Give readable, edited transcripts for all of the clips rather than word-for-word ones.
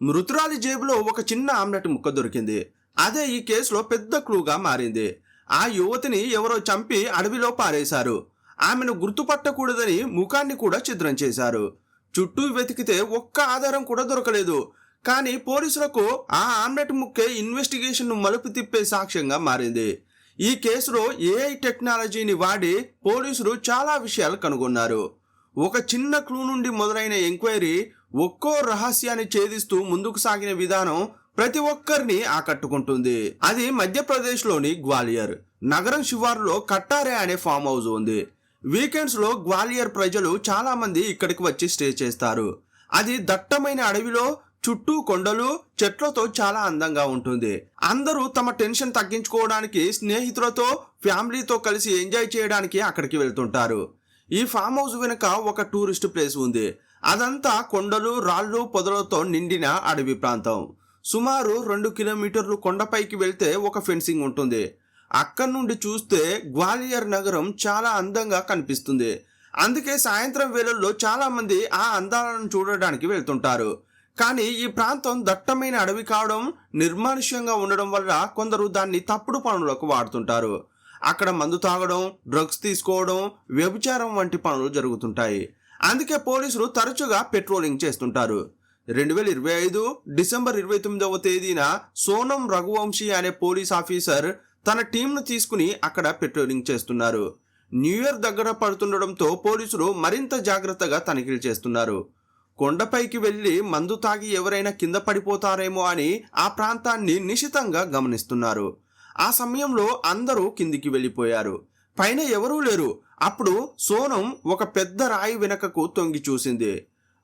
మృతురాలి జేబులో ఒక చిన్న ఆమ్లెట్ ముక్క దొరికింది. అదే ఈ కేసులో పెద్ద క్లూగా మారింది. ఆ యువతిని ఎవరో చంపి అడవిలో పారేశారు. ఆమెను గుర్తుపట్టకూడదని ముఖాన్ని కూడా ఛిద్రం చేశారు. చుట్టూ వెతికితే ఒక్క ఆధారం కూడా దొరకలేదు. కానీ పోలీసులకు ఆ ఆమ్లెట్ ముక్కే ఇన్వెస్టిగేషన్ మలుపు తిప్పే సాక్ష్యంగా మారింది. ఈ కేసులో ఏఐ టెక్నాలజీని వాడి పోలీసులు చాలా విషయాలు కనుగొన్నారు. ఒక చిన్న క్లూ నుండి మొదలైన ఎంక్వైరీ ఒక్కో రహస్యాన్ని ఛేదిస్తూ ముందుకు సాగిన విధానం ప్రతి ఒక్కరిని ఆకట్టుకుంటుంది. అది మధ్యప్రదేశ్లోని గ్వాలియర్ నగరం శివారులో కట్టారే అనే ఫామ్ హౌస్ ఉంది. వీకెండ్స్ లో గ్వాలియర్ ప్రజలు చాలా మంది ఇక్కడికి వచ్చి స్టే చేస్తారు. అది దట్టమైన అడవిలో చుట్టూ కొండలు చెట్లతో చాలా అందంగా ఉంటుంది. అందరూ తమ టెన్షన్ తగ్గించుకోవడానికి స్నేహితులతో ఫ్యామిలీతో కలిసి ఎంజాయ్ చేయడానికి అక్కడికి వెళ్తుంటారు. ఈ ఫామ్ హౌస్ వెనుక ఒక టూరిస్ట్ ప్లేస్ ఉంది. అదంతా కొండలు రాళ్ళు పొదలతో నిండిన అడవి ప్రాంతం. సుమారు 2 కిలోమీటర్లు కొండపైకి వెళ్తే ఒక ఫెన్సింగ్ ఉంటుంది. అక్కడి నుండి చూస్తే గ్వాలియర్ నగరం చాలా అందంగా కనిపిస్తుంది. అందుకే సాయంత్రం వేళల్లో చాలా మంది ఆ అందాలను చూడడానికి వెళ్తుంటారు. కానీ ఈ ప్రాంతం దట్టమైన అడవి కావడం, నిర్మానుష్యంగా ఉండడం వల్ల కొందరు దాన్ని తప్పుడు పనులకు వాడుతుంటారు. అక్కడ మందు తాగడం, డ్రగ్స్ తీసుకోవడం, వ్యభిచారం వంటి పనులు జరుగుతుంటాయి. అందుకే పోలీసులు తరచుగా పెట్రోలింగ్ చేస్తుంటారు. 2025 డిసెంబర్ 29వ తేదీన సోనం రఘువంశీ అనే పోలీస్ ఆఫీసర్ తన టీంను తీసుకుని అక్కడ పెట్రోలింగ్ చేస్తున్నారు. న్యూ ఇయర్ దగ్గర పడుతుండడంతో పోలీసులు మరింత జాగ్రత్తగా తనిఖీలు చేస్తున్నారు. కొండపైకి వెళ్లి మందు తాగి ఎవరైనా కింద పడిపోతారేమో అని ఆ ప్రాంతాన్ని నిశితంగా గమనిస్తున్నారు. ఆ సమయంలో అందరూ కిందికి వెళ్ళిపోయారు. పైన ఎవరూ లేరు. అప్పుడు సోనం ఒక పెద్ద రాయి వెనకకు తొంగి చూసింది.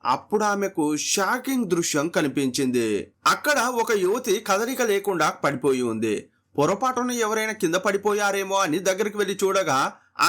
అప్పుడు ఆమెకు షాకింగ్ దృశ్యం కనిపించింది. అక్కడ ఒక యువతి కదలిక లేకుండా పడిపోయి ఉంది. పొరపాటున ఎవరైనా కింద పడిపోయారేమో అని దగ్గరికి వెళ్లి చూడగా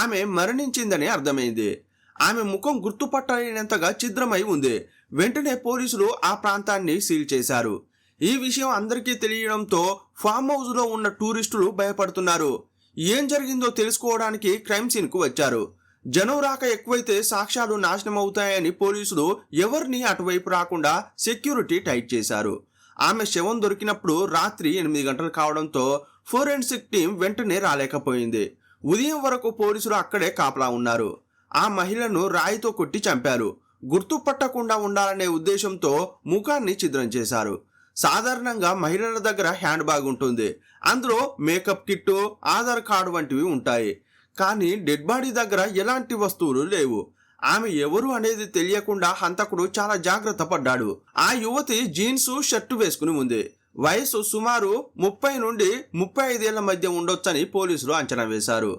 ఆమె మరణించిందని అర్థమైంది. ఆమె ముఖం గుర్తుపట్టలేనంతగా ఛిద్రమై ఉంది. వెంటనే పోలీసులు ఆ ప్రాంతాన్ని సీల్ చేశారు. ఈ విషయం అందరికీ తెలియడంతో ఫామ్ హౌస్ లో ఉన్న టూరిస్టులు భయపడుతున్నారు. ఏం జరిగిందో తెలుసుకోవడానికి క్రైమ్ సీన్ కు వచ్చారు. జనం రాక ఎక్కువైతే సాక్ష్యాలు నాశనం అవుతాయని పోలీసులు ఎవరిని అటువైపు రాకుండా సెక్యూరిటీ టైట్ చేశారు. ఆమె శవం దొరికినప్పుడు రాత్రి 8 గంటలు కావడంతో ఫోరెన్సిక్ టీం వెంటనే రాలేకపోయింది. ఉదయం వరకు పోలీసులు అక్కడే కాపలా ఉన్నారు. ఆ మహిళను రాయితో కొట్టి చంపారు. గుర్తుపట్టకుండా ఉండాలనే ఉద్దేశంతో ముఖాన్ని ఛిద్రం చేశారు. సాధారణంగా మహిళల దగ్గర హ్యాండ్ బ్యాగ్ ఉంటుంది. అందులో మేకప్ కిట్టు, ఆధార్ కార్డు వంటివి ఉంటాయి. కానీ డెడ్ బాడీ దగ్గర ఎలాంటి వస్తువులు లేవు. ఆమె ఎవరు అనేది తెలియకుండా హంతకుడు చాలా జాగ్రత్త పడ్డాడు. ఆ యువతి జీన్స్ షర్టు వేసుకుని ఉంది. వయసు సుమారు 30 నుండి 35 ఏళ్ల మధ్య ఉండొచ్చని పోలీసులు అంచనా వేశారు.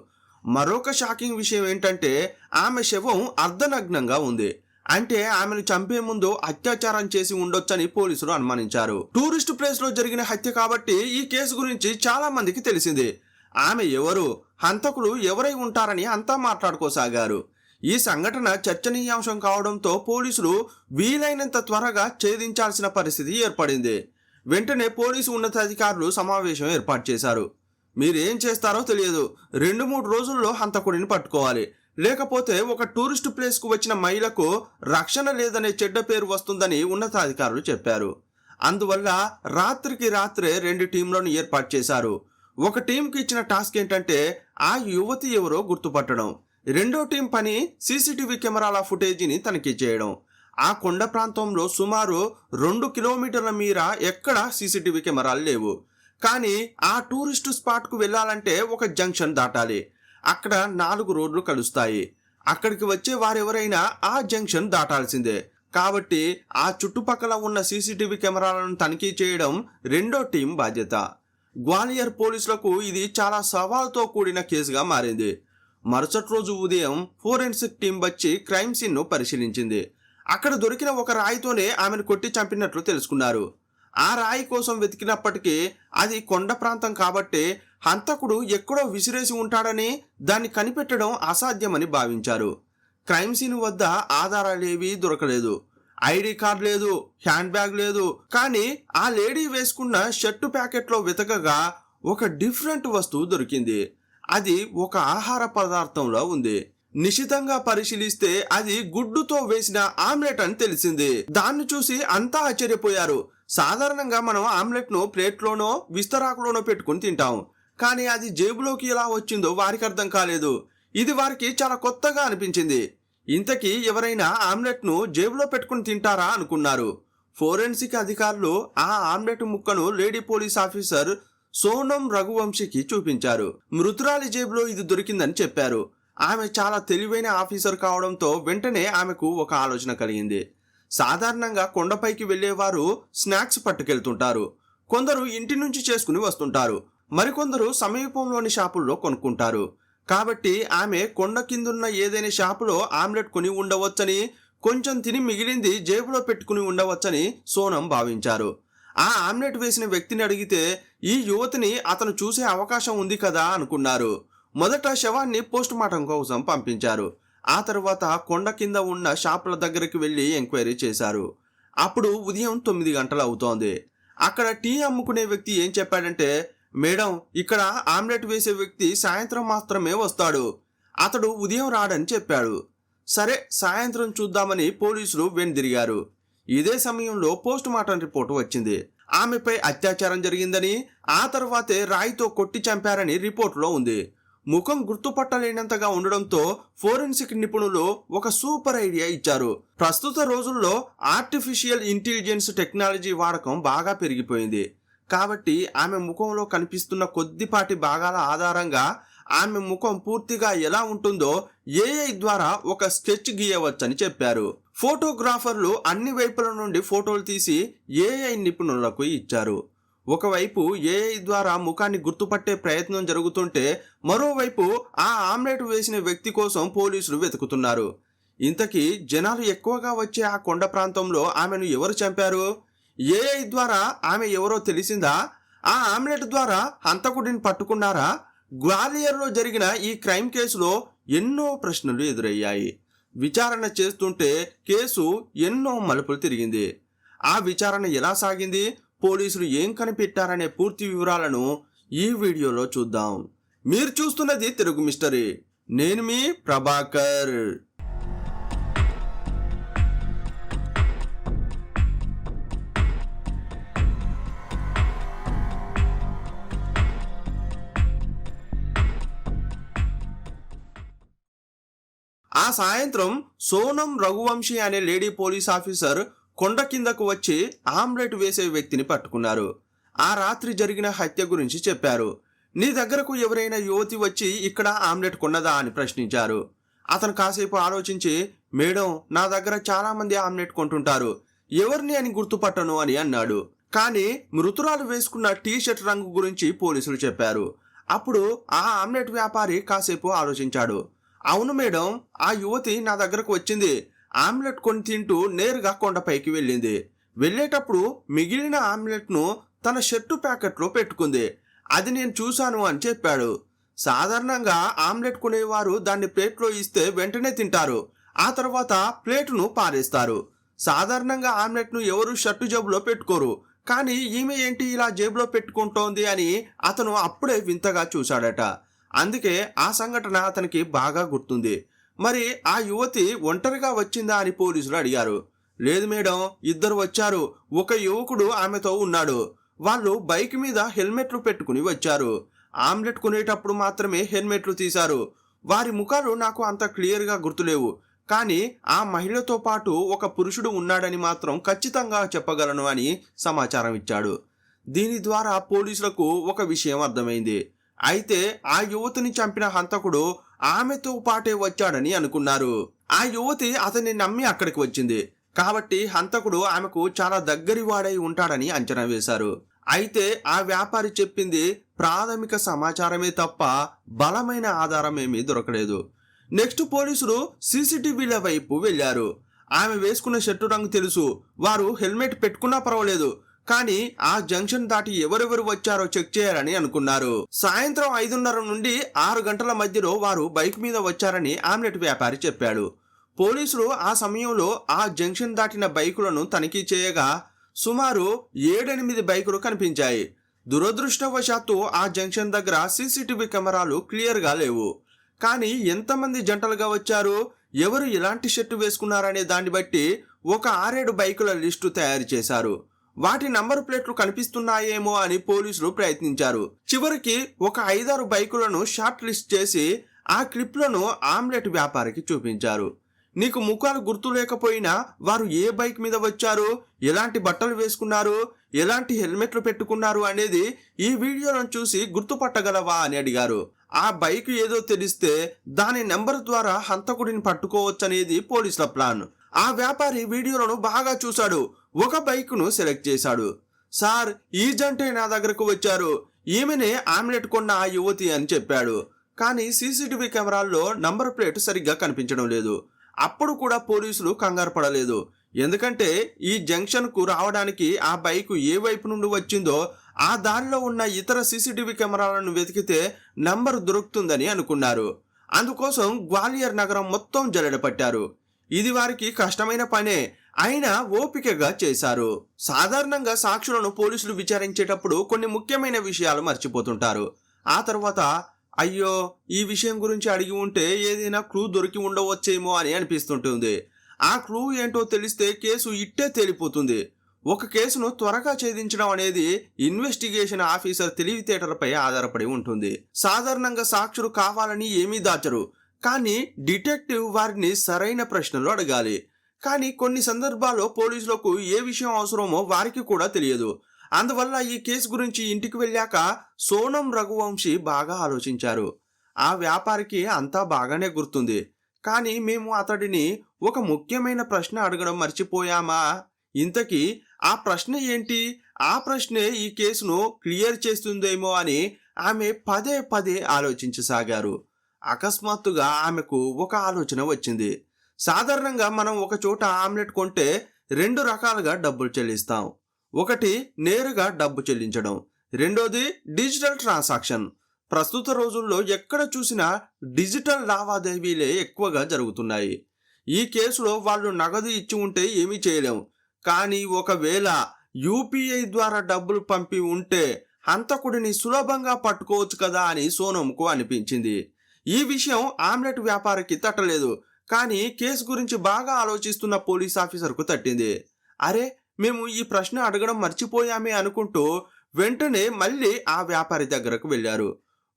మరొక షాకింగ్ విషయం ఏంటంటే ఆమె శవం అర్ధనగ్నంగా ఉంది. అంటే ఆమెను చంపే ముందు అత్యాచారం చేసి ఉండొచ్చని పోలీసులు అనుమానించారు. టూరిస్ట్ ప్లేస్ లో జరిగిన హత్య కాబట్టి ఈ కేసు గురించి చాలా మందికి తెలిసింది. ఆమె ఎవరు, హంతకులు ఎవరై ఉంటారని అంతా మాట్లాడుకోసాగారు. ఈ సంఘటన చర్చనీయాంశం కావడంతో పోలీసులు వీలైనంత త్వరగా ఛేదించాల్సిన పరిస్థితి ఏర్పడింది. వెంటనే పోలీసు ఉన్నతాధికారులు సమావేశం ఏర్పాటు చేశారు. మీరేం చేస్తారో తెలియదు, 2-3 రోజుల్లో హంతకుడిని పట్టుకోవాలి. లేకపోతే ఒక టూరిస్ట్ ప్లేస్ కు వచ్చిన మహిళకు రక్షణ లేదనే చెడ్డ పేరు వస్తుందని ఉన్నతాధికారులు చెప్పారు. అందువల్ల రాత్రికి రాత్రే 2 టీంలను ఏర్పాటు చేశారు. ఒక టీంకి ఇచ్చిన టాస్క్ ఏంటంటే ఆ యువతి ఎవరో గుర్తుపట్టడం. రెండో టీం పని సీసీటీవీ కెమెరాల ఫుటేజీని తనిఖీ చేయడం. ఆ కొండ ప్రాంతంలో సుమారు 2 కిలోమీటర్ల మేర ఎక్కడ సీసీటీవీ కెమెరాలు లేవు. కానీ ఆ టూరిస్టు స్పాట్కు వెళ్ళాలంటే ఒక జంక్షన్ దాటాలి. అక్కడ 4 రోడ్లు కలుస్తాయి. అక్కడికి వచ్చే వారెవరైనా ఆ జంక్షన్ దాటాల్సిందే. కాబట్టి ఆ చుట్టుపక్కల ఉన్న సీసీటీవీ కెమెరాలను తనిఖీ చేయడం రెండో టీం బాధ్యత. గ్వాలియర్ పోలీసులకు ఇది చాలా సవాల్తో కూడిన కేసుగా మారింది. మరుసటి రోజు ఉదయం ఫోరెన్సిక్ టీం వచ్చి క్రైమ్ సీన్ను పరిశీలించింది. అక్కడ దొరికిన ఒక రాయితోనే ఆమెను కొట్టి చంపినట్లు తెలుసుకున్నారు. ఆ రాయి కోసం వెతికినప్పటికీ అది కొండ ప్రాంతం కాబట్టి హంతకుడు ఎక్కడో విసిరేసి ఉంటాడని దాన్ని కనిపెట్టడం అసాధ్యమని భావించారు. క్రైమ్ సీన్ వద్ద ఆధారాలేవీ దొరకలేదు. ఐడి కార్డ్ లేదు, హ్యాండ్ బ్యాగ్ లేదు. కానీ ఆ లేడీ వేసుకున్న షర్టు ప్యాకెట్లో వెతకగా ఒక డిఫరెంట్ వస్తువు దొరికింది. అది ఒక ఆహార పదార్థంలో ఉంది. నిశితంగా పరిశీలిస్తే అది గుడ్డుతో వేసిన ఆమ్లెట్ అని తెలిసింది. దాన్ని చూసి అంతా ఆశ్చర్యపోయారు. సాధారణంగా మనం ఆమ్లెట్ను ప్లేట్లోనో విస్తరాకులోనో పెట్టుకుని తింటాం. కానీ అది జేబులోకి ఎలా వచ్చిందో వారికి అర్థం కాలేదు. ఇది వారికి చాలా కొత్తగా అనిపించింది. ఇంతకీ ఎవరైనా ఆమ్లెట్ను జేబులో పెట్టుకుని తింటారా అనుకున్నారు. ఫోరెన్సిక్ అధికారులు ఆ ఆమ్లెట్ ముక్కను లేడీ పోలీస్ ఆఫీసర్ సోనం రఘువంశీకి చూపించారు. మృతురాలి జేబులో ఇది దొరికిందని చెప్పారు. ఆమె చాలా తెలివైన ఆఫీసర్ కావడంతో వెంటనే ఆమెకు ఒక ఆలోచన కలిగింది. సాధారణంగా కొండపైకి వెళ్లేవారు స్నాక్స్ పట్టుకెళ్తుంటారు. కొందరు ఇంటి నుంచి చేసుకుని వస్తుంటారు. మరికొందరు సమీపంలోని షాపుల్లో కొనుక్కుంటారు. కాబట్టి ఆమె కొండ కిందున్న ఏదైనా షాపులో ఆమ్లెట్ కొని ఉండవచ్చని, కొంచెం తిని మిగిలింది జేబులో పెట్టుకుని ఉండవచ్చని సోనం భావించారు. ఆ ఆమ్లెట్ వేసిన వ్యక్తిని అడిగితే ఈ యువతిని అతను చూసే అవకాశం ఉంది కదా అనుకున్నారు. మొదట శవాన్ని పోస్టుమార్టం కోసం పంపించారు. ఆ తర్వాత కొండ కింద ఉన్న షాపుల దగ్గరికి వెళ్లి ఎంక్వైరీ చేశారు. అప్పుడు ఉదయం 9 గంటలు అవుతోంది. అక్కడ టీ అమ్ముకునే వ్యక్తి ఏం చెప్పాడంటే, మేడం, ఇక్కడ ఆమ్లెట్ వేసే వ్యక్తి సాయంత్రం మాత్రమే వస్తాడు, అతడు ఉదయం రాడని చెప్పాడు. సరే, సాయంత్రం చూద్దామని పోలీసులు వెనుదిరిగారు. ఇదే సమయంలో పోస్టుమార్టం రిపోర్టు వచ్చింది. ఆమెపై అత్యాచారం జరిగిందని, ఆ తర్వాతే రాయితో కొట్టి చంపారని రిపోర్టులో ఉంది. ముఖం గుర్తుపట్టలేనంతగా ఉండడంతో ఫోరెన్సిక్ నిపుణులు ఒక సూపర్ ఐడియా ఇచ్చారు. ప్రస్తుత రోజుల్లో ఆర్టిఫిషియల్ ఇంటెలిజెన్స్ టెక్నాలజీ వాడకం బాగా పెరిగిపోయింది. కాబట్టి ఆమె ముఖంలో కనిపిస్తున్న కొద్దిపాటి భాగాల ఆధారంగా ఆమె ముఖం పూర్తిగా ఎలా ఉంటుందో ఏఐ ద్వారా ఒక స్కెచ్ గీయవచ్చని చెప్పారు. ఫోటోగ్రాఫర్లు అన్ని వైపుల నుండి ఫోటోలు తీసి ఏఐ నిపుణులకు ఇచ్చారు. ఒకవైపు ఏఐ ద్వారా ముఖాన్ని గుర్తుపట్టే ప్రయత్నం జరుగుతుంటే, మరోవైపు ఆ ఆమ్లెట్ వేసిన వ్యక్తి కోసం పోలీసులు వెతుకుతున్నారు. ఇంతకీ జనాలు ఎక్కువగా వచ్చే ఆ కొండ ప్రాంతంలో ఆమెను ఎవరు చంపారు? ఏఐ ద్వారా ఆమె ఎవరో తెలిసిందా? ఆ ఆమ్లెట్ ద్వారా హంతకుడిని పట్టుకున్నారా? గ్వాలియర్లో జరిగిన ఈ క్రైమ్ కేసులో ఎన్నో ప్రశ్నలు ఎదురయ్యాయి. విచారణ చేస్తుంటే కేసు ఎన్నో మలుపులు తిరిగింది. ఆ విచారణ ఎలా సాగింది, పోలీసులు ఏం కనిపెట్టారనే పూర్తి వివరాలను ఈ వీడియోలో చూద్దాం. మీరు చూస్తున్నది తెలుగు మిస్టరీ. నేను మీ ప్రభాకర్. ఆ సాయంత్రం సోనం రఘువంశీ అనే లేడీ పోలీస్ ఆఫీసర్ కొండ కిందకు వచ్చి ఆమ్లెట్ వేసే వ్యక్తిని పట్టుకున్నారు. ఆ రాత్రి జరిగిన హత్య గురించి చెప్పారు. నీ దగ్గరకు ఎవరైనా యువతి వచ్చి ఇక్కడ ఆమ్లెట్ కొన్నదా అని ప్రశ్నించారు. అతను కాసేపు ఆలోచించి, మేడం, నా దగ్గర చాలా మంది ఆమ్లెట్ కొంటుంటారు, ఎవరిని అని గుర్తుపట్టను అని అన్నాడు. కానీ మృతురాలు వేసుకున్న టీషర్ట్ రంగు గురించి పోలీసులు చెప్పారు. అప్పుడు ఆ ఆమ్లెట్ వ్యాపారి కాసేపు ఆలోచించాడు. అవును మేడం, ఆ యువతి నా దగ్గరకు వచ్చింది, ఆమ్లెట్ కొని తింటూ నేరుగా కొండపైకి వెళ్ళింది. వెళ్ళేటప్పుడు మిగిలిన ఆమ్లెట్ను తన షర్టు ప్యాకెట్లో పెట్టుకుంది, అది నేను చూశాను అని చెప్పాడు. సాధారణంగా ఆమ్లెట్ కొనేవారు దాన్ని ప్లేట్లో ఇస్తే వెంటనే తింటారు, ఆ తర్వాత ప్లేటును పారేస్తారు. సాధారణంగా ఆమ్లెట్ను ఎవరు షర్టు జేబులో పెట్టుకోరు. కానీ ఈమె ఏంటి ఇలా జేబులో పెట్టుకుంటోంది అని అతను అప్పుడే వింతగా చూశాడట. అందుకే ఆ సంఘటన అతనికి బాగా గుర్తుంది. మరి ఆ యువతి ఒంటరిగా వచ్చిందా అని పోలీసులు అడిగారు. లేదు మేడం, ఇద్దరు వచ్చారు, ఒక యువకుడు ఆమెతో ఉన్నాడు. వాళ్ళు బైక్ మీద హెల్మెట్లు పెట్టుకుని వచ్చారు. ఆమ్లెట్ కొనేటప్పుడు మాత్రమే హెల్మెట్లు తీశారు. వారి ముఖాలు నాకు అంత క్లియర్గా గుర్తులేవు, కానీ ఆ మహిళతో పాటు ఒక పురుషుడు ఉన్నాడని మాత్రం ఖచ్చితంగా చెప్పగలను అని సమాచారం ఇచ్చాడు. దీని ద్వారా పోలీసులకు ఒక విషయం అర్థమైంది. అయితే ఆ యువతిని చంపిన హంతకుడు ఆమెతో పాటే వచ్చాడని అనుకున్నారు. ఆ యువతి అతన్ని నమ్మి అక్కడికి వచ్చింది కాబట్టి హంతకుడు ఆమెకు చాలా దగ్గరి వాడై ఉంటాడని అంచనా వేశారు. అయితే ఆ వ్యాపారి చెప్పింది ప్రాథమిక సమాచారమే తప్ప బలమైన ఆధారం ఏమీ దొరకలేదు. నెక్స్ట్ పోలీసులు సీసీటీవీల వైపు వెళ్లారు. ఆమె వేసుకున్న షర్టు రంగు తెలుసు, వారు హెల్మెట్ పెట్టుకున్నా పర్వాలేదు, కానీ ఆ జంక్షన్ దాటి ఎవరెవరు వచ్చారో చెక్ చేయాలని అనుకున్నారు. సాయంత్రం 5:30 నుండి 6 గంటల మధ్యలో వారు బైక్ మీద వచ్చారని ఆమ్లెట్ వ్యాపారి చెప్పాడు. పోలీసులు ఆ సమయంలో ఆ జంక్షన్ దాటిన బైకులను తనిఖీ చేయగా సుమారు 7-8 బైకులు కనిపించాయి. దురదృష్టవశాత్తు ఆ జంక్షన్ దగ్గర సీసీటీవీ కెమెరాలు క్లియర్గా లేవు. కానీ ఎంతమంది జంటలుగా వచ్చారు, ఎవరు ఎలాంటి షర్టు వేసుకున్నారనే దాన్ని బట్టి ఒక 6-7 బైకుల లిస్టు తయారు చేశారు. వాటి నంబర్ ప్లేట్లు కనిపిస్తున్నాయేమో అని పోలీసులు ప్రయత్నించారు. చివరికి ఒక 5-6 బైకులను షార్ట్ లిస్ట్ చేసి ఆ క్లిప్లను ఆమ్లెట్ వ్యాపారికి చూపించారు. నీకు ముఖాలు గుర్తు లేకపోయినా వారు ఏ బైక్ మీద వచ్చారు, ఎలాంటి బట్టలు వేసుకున్నారు, ఎలాంటి హెల్మెట్లు పెట్టుకున్నారు అనేది ఈ వీడియోలను చూసి గుర్తుపట్టగలవా అని అడిగారు. ఆ బైక్ ఏదో తెలిస్తే దాని నెంబర్ ద్వారా హంతకుడిని పట్టుకోవచ్చనేది పోలీసుల ప్లాన్. ఆ వ్యాపారి వీడియోలను బాగా చూశాడు. ఒక బైక్ను సెలెక్ట్ చేశాడు. సార్, ఈ జంటే నా దగ్గరకు వచ్చారు, ఈమెనే ఆమ్లెట్ కొన్న ఆ యువతి అని చెప్పాడు. కానీ సీసీటీవీ కెమెరాల్లో నంబర్ ప్లేట్ సరిగ్గా కనిపించడం లేదు. అప్పుడు కూడా పోలీసులు కంగారు పడలేదు. ఎందుకంటే ఈ జంక్షన్కు రావడానికి ఆ బైకు ఏ వైపు నుండి వచ్చిందో ఆ దారిలో ఉన్న ఇతర సీసీటీవీ కెమెరాలను వెతికితే నంబర్ దొరుకుతుందని అనుకున్నారు. అందుకోసం గ్వాలియర్ నగరం మొత్తం జల్లెడ పట్టారు. ఇది వారికి కష్టమైన పనే, అయినా ఓపికగా చేశారు. సాధారణంగా సాక్షులను పోలీసులు విచారించేటప్పుడు కొన్ని ముఖ్యమైన విషయాలు మర్చిపోతుంటారు. ఆ తర్వాత అయ్యో, ఈ విషయం గురించి అడిగి ఉంటే ఏదైనా క్లూ దొరికి ఉండవచ్చేమో అని అనిపిస్తుంటుంది. ఆ క్లూ ఏంటో తెలిస్తే కేసు ఇట్టే తేలిపోతుంది. ఒక కేసును త్వరగా ఛేదించడం అనేది ఇన్వెస్టిగేషన్ ఆఫీసర్ తెలివితేటలపై ఆధారపడి ఉంటుంది. సాధారణంగా సాక్షులు కావాలని ఏమీ దాచరు, కానీ డిటెక్టివ్ వారిని సరైన ప్రశ్నలు అడగాలి. కానీ కొన్ని సందర్భాల్లో పోలీసులకు ఏ విషయం అవసరమో వారికి కూడా తెలియదు. అందువల్ల ఈ కేసు గురించి ఇంటికి వెళ్ళాక సోనం రఘువంశీ బాగా ఆలోచించారు. ఆ వ్యాపారికి అంతా బాగానే గుర్తుంది, కానీ మేము అతడిని ఒక ముఖ్యమైన ప్రశ్న అడగడం మర్చిపోయామా? ఇంతకీ ఆ ప్రశ్న ఏంటి? ఆ ప్రశ్నే ఈ కేసును క్లియర్ చేస్తుందేమో అని ఆమె పదే పదే ఆలోచించసాగారు. అకస్మాత్తుగా ఆమెకు ఒక ఆలోచన వచ్చింది. సాధారణంగా మనం ఒక చోట ఆమ్లెట్ కొంటే 2 రకాలుగా డబ్బులు చెల్లిస్తాం. ఒకటి నేరుగా డబ్బు చెల్లించడం, రెండోది డిజిటల్ ట్రాన్సాక్షన్. ప్రస్తుత రోజుల్లో ఎక్కడ చూసినా డిజిటల్ లావాదేవీలే ఎక్కువగా జరుగుతున్నాయి. ఈ కేసులో వాళ్ళు నగదు ఇచ్చి ఉంటే ఏమీ చేయలేం, కానీ ఒకవేళ యూపీఐ ద్వారా డబ్బులు పంపి ఉంటే హంతకుడిని సులభంగా పట్టుకోవచ్చు కదా అని సోనంకు అనిపించింది. ఈ విషయం ఆమ్లెట్ వ్యాపారికి తట్టలేదు, కానీ కేసు గురించి బాగా ఆలోచిస్తున్న పోలీస్ ఆఫీసర్కు తట్టింది. అరే, మేము ఈ ప్రశ్న అడగడం మర్చిపోయామే అనుకుంటూ వెంటనే మళ్ళీ ఆ వ్యాపారి దగ్గరకు వెళ్ళారు.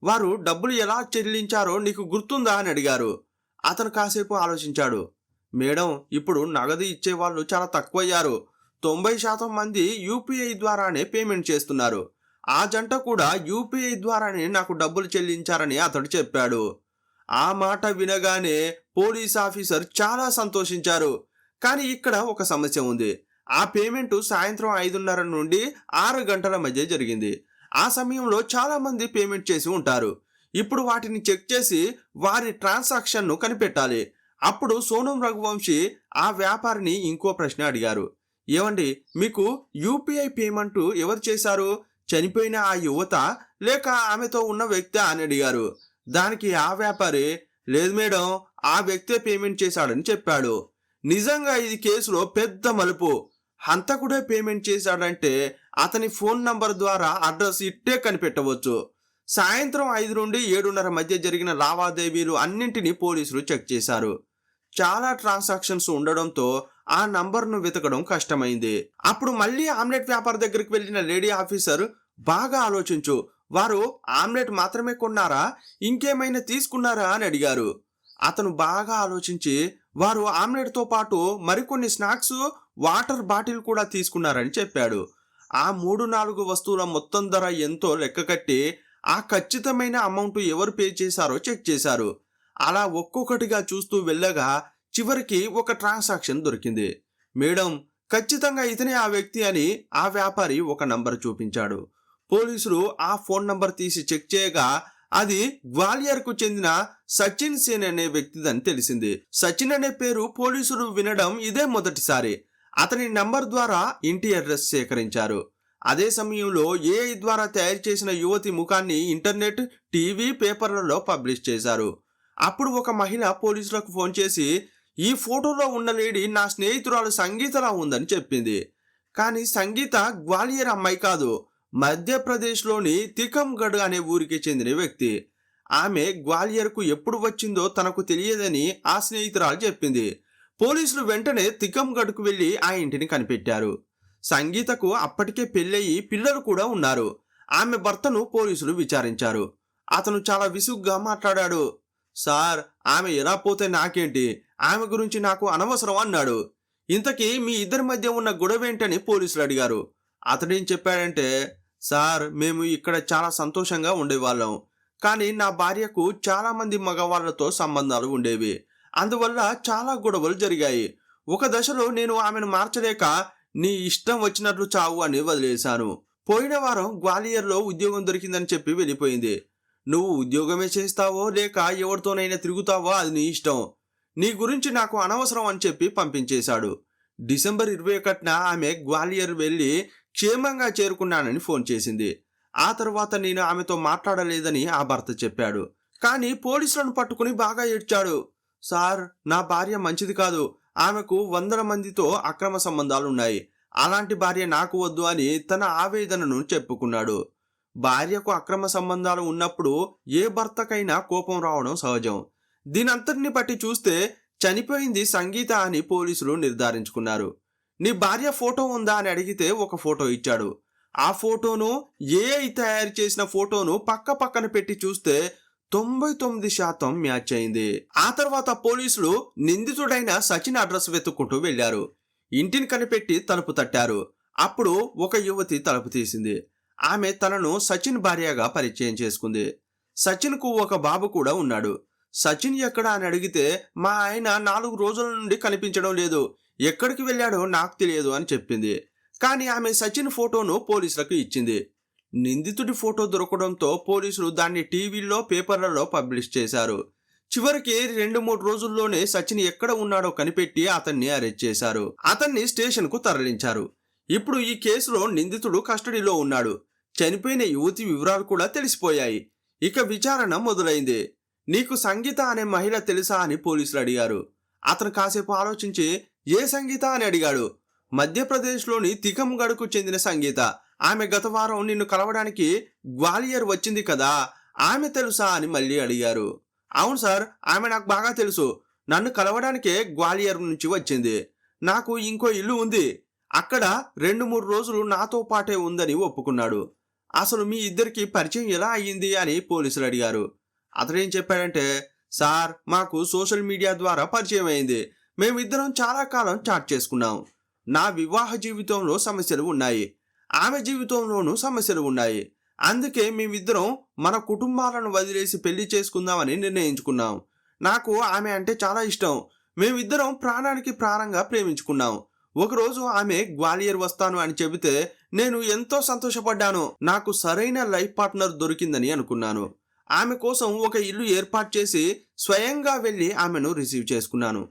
వారు డబ్బులు ఎలా చెల్లించారో నీకు గుర్తుందా అని అడిగారు. అతను కాసేపు ఆలోచించాడు. మేడం, ఇప్పుడు నగదు ఇచ్చేవాళ్ళు చాలా తక్కువయ్యారు. 90% మంది యూపీఐ ద్వారానే పేమెంట్ చేస్తున్నారు. ఆ జంట కూడా యూపీఐ ద్వారానే నాకు డబ్బులు చెల్లించారని అతడు చెప్పాడు. ఆ మాట వినగానే పోలీస్ ఆఫీసర్ చాలా సంతోషించారు. కానీ ఇక్కడ ఒక సమస్య ఉంది. ఆ పేమెంటు సాయంత్రం 5:30 నుండి 6 గంటల మధ్య జరిగింది. ఆ సమయంలో చాలా మంది పేమెంట్ చేసి ఉంటారు. ఇప్పుడు వాటిని చెక్ చేసి వారి ట్రాన్సాక్షన్ను కనిపెట్టాలి. అప్పుడు సోనం రఘువంశీ ఆ వ్యాపారిని ఇంకో ప్రశ్న అడిగారు. ఏమండి, మీకు యూపీఐ పేమెంట్ ఎవరు చేశారు? చనిపోయిన ఆ యువత లేక ఆమెతో ఉన్న వ్యక్తి అని అడిగారు. దానికి ఆ వ్యాపారి, లేదు మేడం, ఆ వ్యక్తే పేమెంట్ చేశాడని చెప్పాడు. నిజంగా ఇది కేసులో పెద్ద మలుపు. హంతకుడే పేమెంట్ చేశాడంటే అతని ఫోన్ నంబర్ ద్వారా అడ్రస్ ఇట్టే కనిపెట్టవచ్చు. సాయంత్రం 5 నుండి 7:30 మధ్య జరిగిన లావాదేవీలు అన్నింటినీ పోలీసులు చెక్ చేశారు. చాలా ట్రాన్సాక్షన్స్ ఉండడంతో ఆ నంబర్ను వెతకడం కష్టమైంది. అప్పుడు మళ్ళీ ఆమ్లెట్ వ్యాపారి దగ్గరికి వెళ్ళిన లేడీ ఆఫీసర్, బాగా ఆలోచించు, వారు ఆమ్లెట్ మాత్రమే కొన్నారా, ఇంకేమైనా తీసుకున్నారా అని అడిగారు. అతను బాగా ఆలోచించి వారు ఆమ్లెట్తో పాటు మరికొన్ని స్నాక్స్, వాటర్ బాటిల్ కూడా తీసుకున్నారని చెప్పాడు. ఆ 3-4 వస్తువుల మొత్తం ధర ఎంతో లెక్క కట్టి ఆ ఖచ్చితమైన అమౌంట్ ఎవరు పే చేశారో చెక్ చేశారు. అలా ఒక్కొక్కటిగా చూస్తూ వెళ్ళగా చివరికి ఒక ట్రాన్సాక్షన్ దొరికింది. మేడం, ఖచ్చితంగా ఇతనే ఆ వ్యక్తి అని ఆ వ్యాపారి ఒక నంబర్ చూపించాడు. పోలీసులు ఆ ఫోన్ నంబర్ తీసి చెక్ చేయగా అది గ్వాలియర్కు చెందిన సచిన్ సేన్ అనే వ్యక్తిదని తెలిసింది. సచిన్ అనే పేరు పోలీసులు వినడం ఇదే మొదటిసారి. అతని నంబర్ ద్వారా ఇంటి అడ్రస్ సేకరించారు. అదే సమయంలో ఏఐ ద్వారా తయారు చేసిన యువతి ముఖాన్ని ఇంటర్నెట్, టీవీ, పేపర్లలో పబ్లిష్ చేశారు. అప్పుడు ఒక మహిళ పోలీసులకు ఫోన్ చేసి, ఈ ఫోటోలో ఉన్న లేడీ నా స్నేహితురాలు సంగీతలా ఉందని చెప్పింది. కానీ సంగీత గ్వాలియర్ అమ్మాయి కాదు, మధ్యప్రదేశ్లోని తికంగఢ్ అనే ఊరికి చెందిన వ్యక్తి. ఆమె గ్వాలియర్కు ఎప్పుడు వచ్చిందో తనకు తెలియదని ఆ స్నేహితురాలు చెప్పింది. పోలీసులు వెంటనే తికంగఢ్కు వెళ్లి ఆ ఇంటిని కనిపెట్టారు. సంగీతకు అప్పటికే పెళ్ళయి పిల్లలు కూడా ఉన్నారు. ఆమె భర్తను పోలీసులు విచారించారు. అతను చాలా విసుగ్గా మాట్లాడాడు. సార్, ఆమె ఎలా పోతే నాకేంటి, ఆమె గురించి నాకు అనవసరం అన్నాడు. ఇంతకీ మీ ఇద్దరి మధ్య ఉన్న గొడవేంటని పోలీసులు అడిగారు. అతడేం చెప్పాడంటే, సార్, మేము ఇక్కడ చాలా సంతోషంగా ఉండేవాళ్ళం. కానీ నా భార్యకు చాలా మంది మగవాళ్లతో సంబంధాలు ఉండేవి. అందువల్ల చాలా గొడవలు జరిగాయి. ఒక దశలో నేను ఆమెను మార్చలేక నీ ఇష్టం వచ్చినట్లు చావు అని వదిలేశాను. పోయిన వారం గ్వాలియర్లో ఉద్యోగం దొరికిందని చెప్పి వెళ్ళిపోయింది. నువ్వు ఉద్యోగమే చేస్తావో లేక ఎవరితోనైనా తిరుగుతావో అది నీ ఇష్టం. నీ గురించి నాకు అనవసరం అని చెప్పి పంపించేశాడు. డిసెంబర్ 21న ఆమె గ్వాలియర్ వెళ్ళి క్షేమంగా చేరుకున్నానని ఫోన్ చేసింది. ఆ తర్వాత నేను ఆమెతో మాట్లాడలేదని ఆ భర్త చెప్పాడు. కానీ పోలీసులను పట్టుకుని బాగా ఏడ్చాడు. సార్, నా భార్య మంచిది కాదు. ఆమెకు 100 మందితో అక్రమ సంబంధాలున్నాయి. అలాంటి భార్య నాకు వద్దు అని తన ఆవేదనను చెప్పుకున్నాడు. భార్యకు అక్రమ సంబంధాలు ఉన్నప్పుడు ఏ భర్తకైనా కోపం రావడం సహజం. దీనంతటిని బట్టి చూస్తే చనిపోయింది సంగీత అని పోలీసులు నిర్ధారించుకున్నారు. నీ భార్య ఫోటో ఉందా అని అడిగితే ఒక ఫోటో ఇచ్చాడు. ఆ ఫోటోను ఏఐ తయారు చేసిన ఫోటోను పక్కన పెట్టి చూస్తే 99% మ్యాచ్ అయింది. ఆ తర్వాత పోలీసులు నిందితుడైన సచిన్ అడ్రస్ వెతుక్కుంటూ వెళ్లారు. ఇంటిని కనిపెట్టి తలుపు తట్టారు. అప్పుడు ఒక యువతి తలుపు తీసింది. ఆమె తనను సచిన్ భార్యగా పరిచయం చేసుకుంది. సచిన్కు ఒక బాబు కూడా ఉన్నాడు. సచిన్ ఎక్కడా అని అడిగితే మా ఆయన 4 రోజుల నుండి కనిపించడం లేదు, ఎక్కడికి వెళ్ళాడో నాకు తెలియదు అని చెప్పింది. కానీ ఆమె సచిన్ ఫోటోను పోలీసులకు ఇచ్చింది. నిందితుడి ఫోటో దొరకడంతో పోలీసులు దాన్ని టీవీల్లో పేపర్లలో పబ్లిష్ చేశారు. చివరికి 2-3 రోజుల్లోనే సచిన్ ఎక్కడ ఉన్నాడో కనిపెట్టి అతన్ని అరెస్ట్ చేశారు. అతన్ని స్టేషన్కు తరలించారు. ఇప్పుడు ఈ కేసులో నిందితుడు కస్టడీలో ఉన్నాడు. చనిపోయిన యువతి వివరాలు కూడా తెలిసిపోయాయి. ఇక విచారణ మొదలైంది. నీకు సంగీత అనే మహిళ తెలుసా అని పోలీసులు అడిగారు. అతను కాసేపు ఆలోచించి ఏ సంగీత అని అడిగాడు. మధ్యప్రదేశ్లోని తికమ్గఢ్కు చెందిన సంగీత. ఆమె గత వారం నిన్ను కలవడానికి గ్వాలియర్ వచ్చింది కదా, ఆమె తెలుసా అని మళ్ళీ అడిగారు. అవును సార్, ఆమె నాకు బాగా తెలుసు. నన్ను కలవడానికే గ్వాలియర్ నుంచి వచ్చింది. నాకు ఇంకో ఇల్లు ఉంది, అక్కడ 2-3 రోజులు నాతో పాటే ఉందని ఒప్పుకున్నాడు. అసలు మీ ఇద్దరికి పరిచయం ఎలా అయ్యింది అని పోలీసులు అడిగారు. అతడేం చెప్పాడంటే, సార్, మాకు సోషల్ మీడియా ద్వారా పరిచయం అయింది. మేమిద్దరం చాలా కాలం చాట్ చేసుకున్నాం. నా వివాహ జీవితంలో సమస్యలు ఉన్నాయి, ఆమె జీవితంలోనూ సమస్యలు ఉన్నాయి. అందుకే మేమిద్దరం మన కుటుంబాలను వదిలేసి పెళ్లి చేసుకుందామని నిర్ణయించుకున్నాం. నాకు ఆమె అంటే చాలా ఇష్టం. మేమిద్దరం ప్రాణానికి ప్రాణంగా ప్రేమించుకున్నాం. ఒకరోజు ఆమె గ్వాలియర్ వస్తాను అని చెబితే నేను ఎంతో సంతోషపడ్డాను. నాకు సరైన లైఫ్ పార్ట్నర్ దొరికిందని అనుకున్నాను. ఆమె కోసం ఒక ఇల్లు ఏర్పాటు చేసి స్వయంగా వెళ్ళి ఆమెను రిసీవ్ చేసుకున్నాను.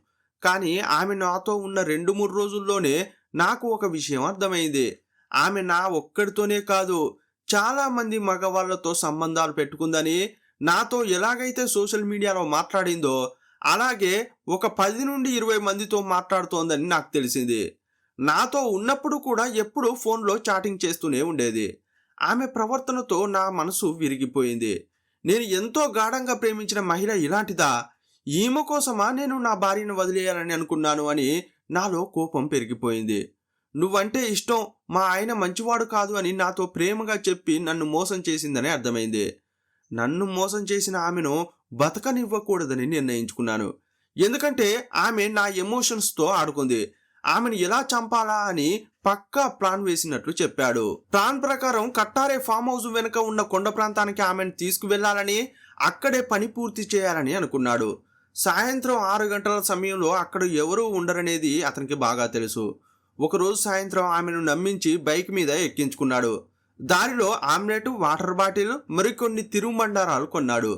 కానీ ఆమె నాతో ఉన్న 2-3 రోజుల్లోనే నాకు ఒక విషయం అర్థమైంది. ఆమె నా ఒక్కడితోనే కాదు, చాలా మంది మగవాళ్లతో సంబంధాలు పెట్టుకుందని, నాతో ఎలాగైతే సోషల్ మీడియాలో మాట్లాడిందో అలాగే ఒక 10 నుండి 20 మందితో మాట్లాడుతోందని నాకు తెలిసింది. నాతో ఉన్నప్పుడు కూడా ఎప్పుడూ ఫోన్లో చాటింగ్ చేస్తూనే ఉండేది. ఆమె ప్రవర్తనతో నా మనసు విరిగిపోయింది. నేను ఎంతో గాఢంగా ప్రేమించిన మహిళ ఇలాంటిదా? ఈమె కోసమా నేను నా భార్యను వదిలేయాలని అనుకున్నాను అని నాలో కోపం పెరిగిపోయింది. నువ్వంటే ఇష్టం, మా ఆయన మంచివాడు కాదు అని నాతో ప్రేమగా చెప్పి నన్ను మోసం చేసిందని అర్థమైంది. నన్ను మోసం చేసిన ఆమెను బతకనివ్వకూడదని నిర్ణయించుకున్నాను. ఎందుకంటే ఆమె నా ఎమోషన్స్తో ఆడుకుంది. ఆమెను ఎలా చంపాలా అని పక్కా ప్లాన్ వేసినట్లు చెప్పాడు. ప్లాన్ ప్రకారం కట్టారే ఫామ్ హౌస్ వెనుక ఉన్న కొండ ప్రాంతానికి ఆమెను తీసుకువెళ్లాలని, అక్కడే పని పూర్తి చేయాలని అనుకున్నాడు. సాయంత్రం 6 గంటల సమయంలో అక్కడ ఎవరూ ఉండరనేది అతనికి బాగా తెలుసు. ఒకరోజు సాయంత్రం ఆమెను నమ్మించి బైక్ మీద ఎక్కించుకున్నాడు. దారిలో ఆమ్లెట్, వాటర్ బాటిల్, మరికొన్ని తిరుమండారాలు కొన్నాడు.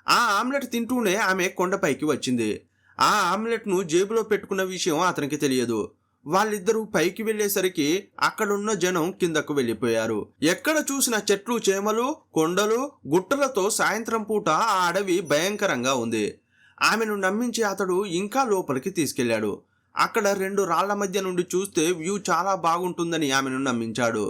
ఆ ఆమ్లెట్ తింటూనే ఆమె కొండపైకి వచ్చింది. ఆ ఆమ్లెట్ను జేబులో పెట్టుకున్న విషయం అతనికి తెలియదు. వాళ్ళిద్దరూ పైకి వెళ్లేసరికి అక్కడున్న జనం కిందకు వెళ్ళిపోయారు. ఎక్కడ చూసిన చెట్లు, చేమలు, కొండలు, గుట్టలతో సాయంత్రం పూట ఆ అడవి భయంకరంగా ఉంది. ఆమెను నమ్మించి అతడు ఇంకా లోపలికి తీసుకెళ్లాడు. అక్కడ 2 రాళ్ల మధ్య నుండి చూస్తే వ్యూ చాలా బాగుంటుందని ఆమెను నమ్మించాడు.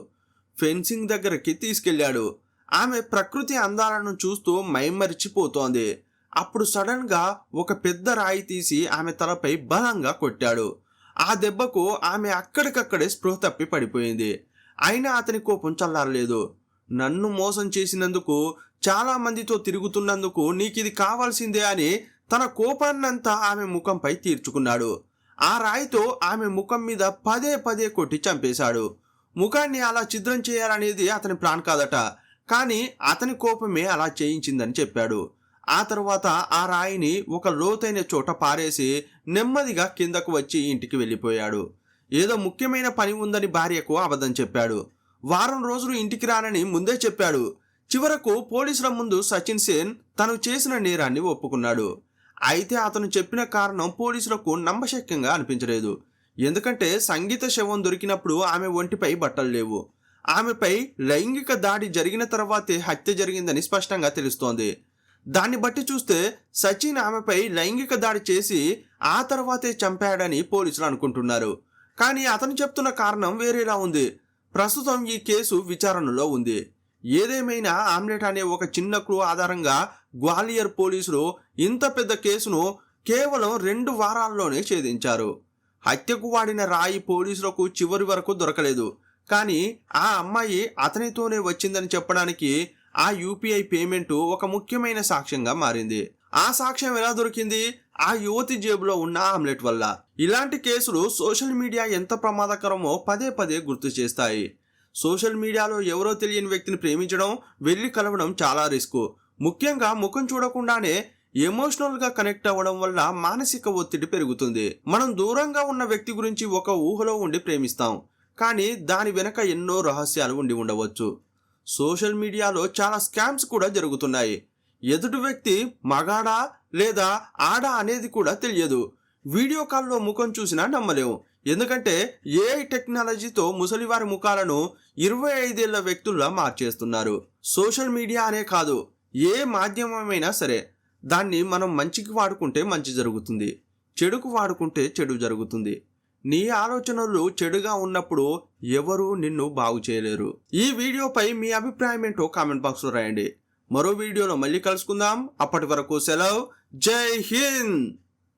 ఫెన్సింగ్ దగ్గరికి తీసుకెళ్లాడు. ఆమె ప్రకృతి అందాలను చూస్తూ మైమరిచిపోతోంది. అప్పుడు సడన్ గా ఒక పెద్ద రాయి తీసి ఆమె తలపై బలంగా కొట్టాడు. ఆ దెబ్బకు ఆమె అక్కడికక్కడే స్పృహ తప్పి పడిపోయింది. అయినా అతని కోపం చల్లారలేదు. నన్ను మోసం చేసినందుకు, చాలా మందితో తిరుగుతున్నందుకు నీకిది కావాల్సిందే అని తన కోపాన్నంతా ఆమె ముఖంపై తీర్చుకున్నాడు. ఆ రాయితో ఆమె ముఖం మీద పదే పదే కొట్టి చంపేశాడు. ముఖాన్ని అలా ఛిద్రం చేయాలనేది అతని ప్లాన్ కాదట, కానీ అతని కోపమే అలా చేయించిందని చెప్పాడు. ఆ తర్వాత ఆ రాయిని ఒక లోతైన చోట పారేసి నెమ్మదిగా కిందకు వచ్చి ఇంటికి వెళ్ళిపోయాడు. ఏదో ముఖ్యమైన పని ఉందని భార్యకు అబద్ధం చెప్పాడు. వారం రోజులు ఇంటికి రానని ముందే చెప్పాడు. చివరకు పోలీసుల ముందు సచిన్ సేన్ తను చేసిన నేరాన్ని ఒప్పుకున్నాడు. అయితే అతను చెప్పిన కారణం పోలీసులకు నమ్మశక్యంగా అనిపించలేదు. ఎందుకంటే సంగీత శవం దొరికినప్పుడు ఆమె ఒంటిపై బట్టలు లేవు. ఆమెపై లైంగిక దాడి జరిగిన తర్వాతే హత్య జరిగిందని స్పష్టంగా తెలుస్తోంది. దాన్ని బట్టి చూస్తే సచిన్ ఆమెపై లైంగిక దాడి చేసి ఆ తర్వాతే చంపాడని పోలీసులు అనుకుంటున్నారు. కానీ అతను చెప్తున్న కారణం వేరేలా ఉంది. ప్రస్తుతం ఈ కేసు విచారణలో ఉంది. ఏదేమైనా ఆమ్లెట్ అనే ఒక చిన్న క్లూ ఆధారంగా గ్వాలియర్ పోలీసులు ఇంత పెద్ద కేసును కేవలం 2 వారాల్లోనే ఛేదించారు. హత్యకు వాడిన రాయి పోలీసులకు చివరి వరకు దొరకలేదు. కానీ ఆ అమ్మాయి అతనితోనే వచ్చిందని చెప్పడానికి ఆ యూపీఐ పేమెంట్ ఒక ముఖ్యమైన సాక్ష్యంగా మారింది. ఆ సాక్ష్యం ఎలా దొరికింది? ఆ యువతి జేబులో ఉన్న ఆమ్లెట్ వల్ల. ఇలాంటి కేసులు సోషల్ మీడియా ఎంత ప్రమాదకరమో పదే పదే గుర్తు చేస్తాయి. సోషల్ మీడియాలో ఎవరో తెలియని వ్యక్తిని ప్రేమించడం, వెళ్ళి కలవడం చాలా రిస్క్. ముఖ్యంగా ముఖం చూడకుండానే ఎమోషనల్గా కనెక్ట్ అవ్వడం వల్ల మానసిక ఒత్తిడి పెరుగుతుంది. మనం దూరంగా ఉన్న వ్యక్తి గురించి ఒక ఊహలో ఉండి ప్రేమిస్తాం, కానీ దాని వెనక ఎన్నో రహస్యాలు ఉండి ఉండవచ్చు. సోషల్ మీడియాలో చాలా స్కామ్స్ కూడా జరుగుతున్నాయి. ఎదుటి వ్యక్తి మగాడా లేదా ఆడా అనేది కూడా తెలియదు. వీడియో కాల్లో ముఖం చూసినా నమ్మలేము. ఎందుకంటే ఏఐ టెక్నాలజీతో ముసలివారి ముఖాలను 25 ఏళ్ల వ్యక్తుల్లా మార్చేస్తున్నారు. సోషల్ మీడియా అనే కాదు, ఏ మాధ్యమమైనా సరే దాన్ని మనం మంచికి వాడుకుంటే మంచి జరుగుతుంది, చెడుకు వాడుకుంటే చెడు జరుగుతుంది. నీ ఆలోచనలు చెడుగా ఉన్నప్పుడు ఎవరూ నిన్ను బాగు చేయలేరు. ఈ వీడియోపై మీ అభిప్రాయం ఏంటో కామెంట్ బాక్స్లో రాయండి. మరో వీడియోలో మళ్ళీ కలుసుకుందాం. అప్పటి వరకు సెలవు. జై హింద్.